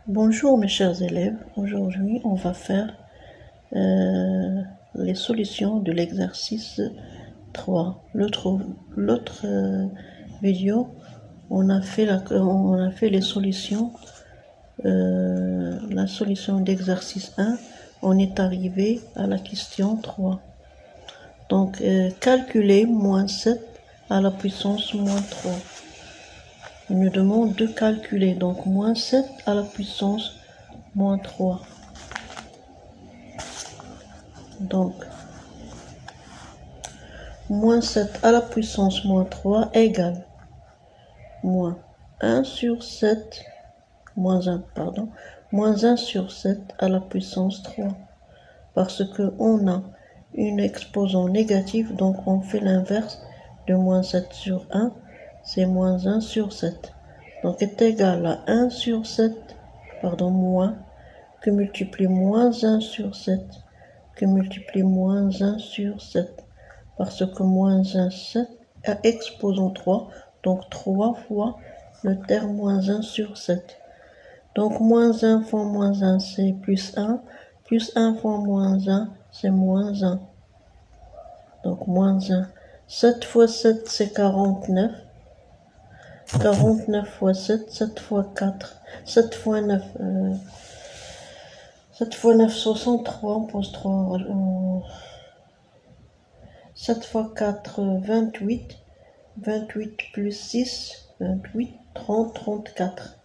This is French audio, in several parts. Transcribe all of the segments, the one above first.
Bonjour mes chers élèves, aujourd'hui on va faire les solutions de l'exercice 3. L'autre vidéo, on a fait les solutions, la solution d'exercice 1, on est arrivé à la question 3. Donc calculer moins 7 à la puissance moins 3. Il nous demande de calculer, donc moins 7 à la puissance moins 3. Donc, moins 7 à la puissance moins 3 égale moins 1 sur 7, moins 1 sur 7 à la puissance 3. Parce qu'on a une exposant négative, donc on fait l'inverse de moins 7 sur 1, c'est moins 1 sur 7. Donc est égal à 1 sur 7, moins, que multiplie moins 1 sur 7, que multiplie moins 1 sur 7. Parce que moins 1, 7, à exposant 3, donc 3 fois le terme moins 1 sur 7. Donc moins 1 fois moins 1, c'est plus 1 fois moins 1, c'est moins 1. Donc moins 1. 7 fois 7, c'est 49. 49 fois 7, 7 fois 4. 7 fois 9, 7 fois 9, 63, on pose 3. 7 fois 4, 28. 28 plus 6, 28, 30, 34.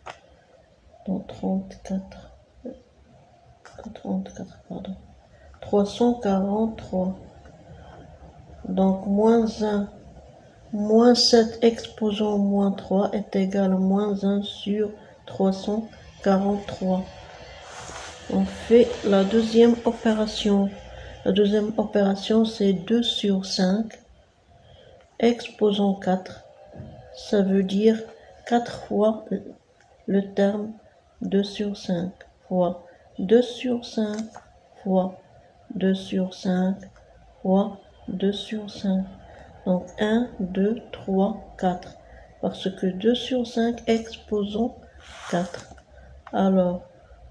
Donc 34, 343. Donc moins 1, moins 7 exposant moins 3 est égal à moins 1 sur 343. On fait la deuxième opération. La deuxième opération, c'est 2 sur 5 exposant 4. Ça veut dire 4 fois le terme 2 sur 5 fois 2 sur 5 fois 2 sur 5 fois 2 sur 5. Donc 1, 2, 3, 4. Parce que 2 sur 5 exposant 4. Alors,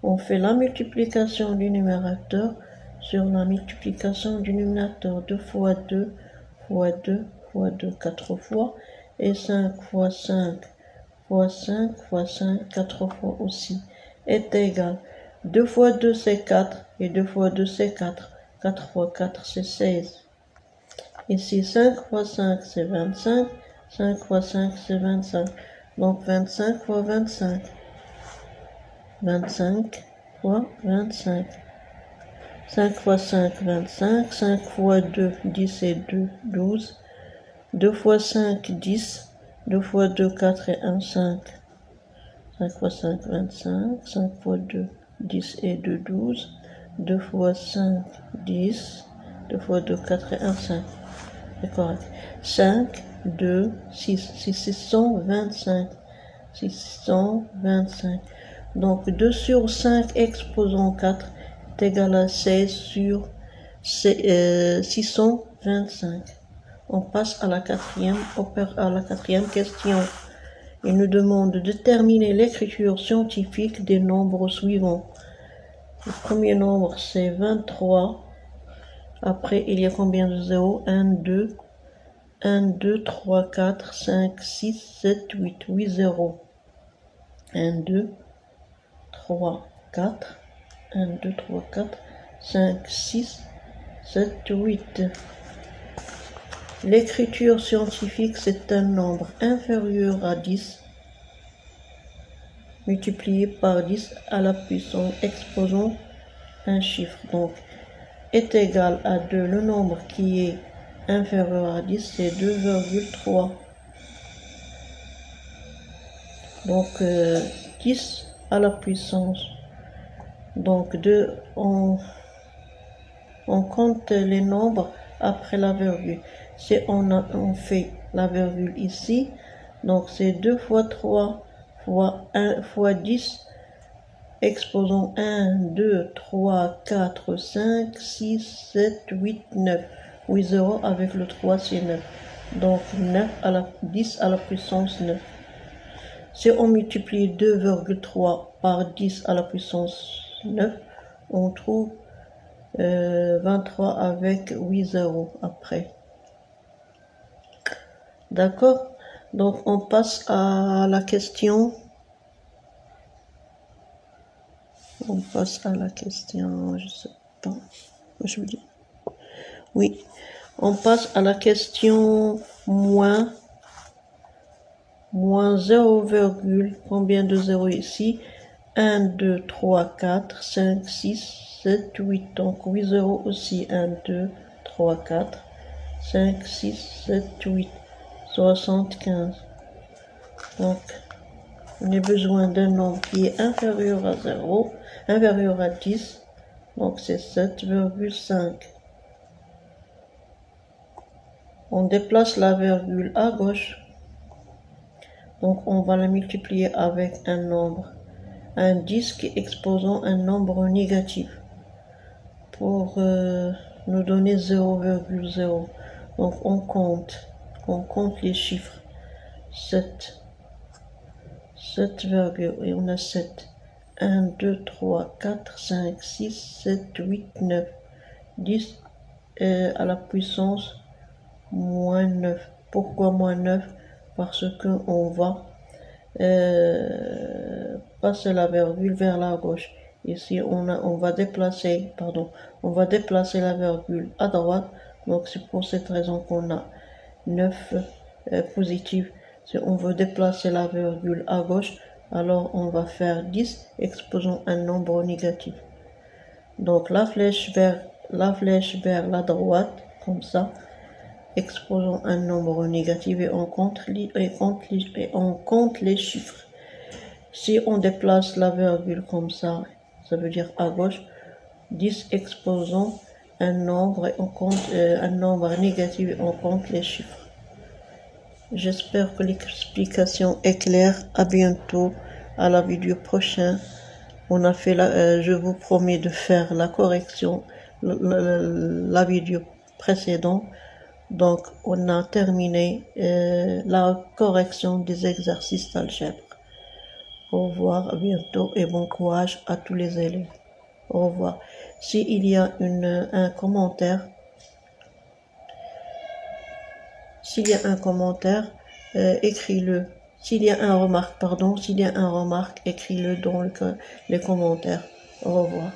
on fait la multiplication du numérateur sur la multiplication du dénominateur. 2 fois 2 fois 2 fois 2, 4 fois. Et 5 fois 5 fois 5 fois 5, 4 fois aussi, est égal. 2 fois 2 c'est 4 et 2 fois 2 c'est 4. 4 fois 4 c'est 16. Ici 5 fois 5 c'est 25. 5 fois 5 c'est 25. Donc 25 fois 25. 25 fois 25. 5 fois 5, 25. 5 fois 2, 10 et 2, 12. 2 fois 5, 10. 2 fois 2, 4 et 1, 5. 5 fois 5, 25. 5 fois 2, 10 et 2, 12. 2 fois 5, 10. 2 fois 2, 4 et 1, 5. C'est correct. 5, 2, 6. 625. 625. Donc 2 sur 5 exposant 4 est égal à 16 sur 625. On passe à la quatrième question. Il nous demande de déterminer l'écriture scientifique des nombres suivants. Le premier nombre c'est 23. Après il y a combien de zéros? 1, 2, 3, 4, 5, 6, 7, 8. 8 zéros. 1, 2, 3, 4. 1, 2, 3, 4, 5, 6, 7, 8. L'écriture scientifique, c'est un nombre inférieur à 10 multiplié par 10 à la puissance exposant un chiffre. Donc, est égal à 2. Le nombre qui est inférieur à 10, c'est 2,3. Donc, 10 à la puissance. Donc, on compte les nombres après la virgule. Si on fait la virgule ici, donc c'est 2 fois 3 fois 1 fois 10, exposant 1, 2, 3, 4, 5, 6, 7, 8, 9. 8 0 avec le 3, c'est 9. Donc 10 à la puissance 9. Si on multiplie 2,3 par 10 à la puissance 9, on trouve 23 avec 8 zéros après. D'accord? Donc on passe à la question. On passe à la question, je sais pas. Je vous dis. Oui. On passe à la question moins 0, combien de zéros ici? 1, 2, 3, 4, 5, 6, 7, 8. Donc 8 zéros aussi. 1, 2, 3, 4, 5, 6, 7, 8. 75. Donc, on a besoin d'un nombre qui est inférieur à 0, inférieur à 10. Donc, c'est 7,5. On déplace la virgule à gauche. Donc, on va la multiplier avec un nombre, un disque exposant un nombre négatif pour nous donner 0,0. Donc, on compte les chiffres. 7, et on a 7. 1, 2, 3, 4, 5, 6, 7, 8, 9, 10 à la puissance moins 9. Pourquoi moins 9? Parce qu'on va passer la virgule vers la gauche. Ici, on va déplacer la virgule à droite. Donc, c'est pour cette raison qu'on a 9 positif. Si on veut déplacer la virgule à gauche, alors on va faire 10 exposant un nombre négatif. Donc la flèche vers la droite, comme ça, exposant un nombre négatif et on compte les chiffres. Si on déplace la virgule comme ça veut dire à gauche, 10 exposant un nombre et on compte un nombre négatif et on compte les chiffres. J'espère que l'explication est claire. À bientôt, à la vidéo prochaine. Je vous promets de faire la correction, la vidéo précédente. Donc, on a terminé la correction des exercices d'algèbre. Au revoir, à bientôt et bon courage à tous les élèves. Au revoir. S'il y a un commentaire, écris-le. S'il y a un remarque, écris-le dans les commentaires. Au revoir.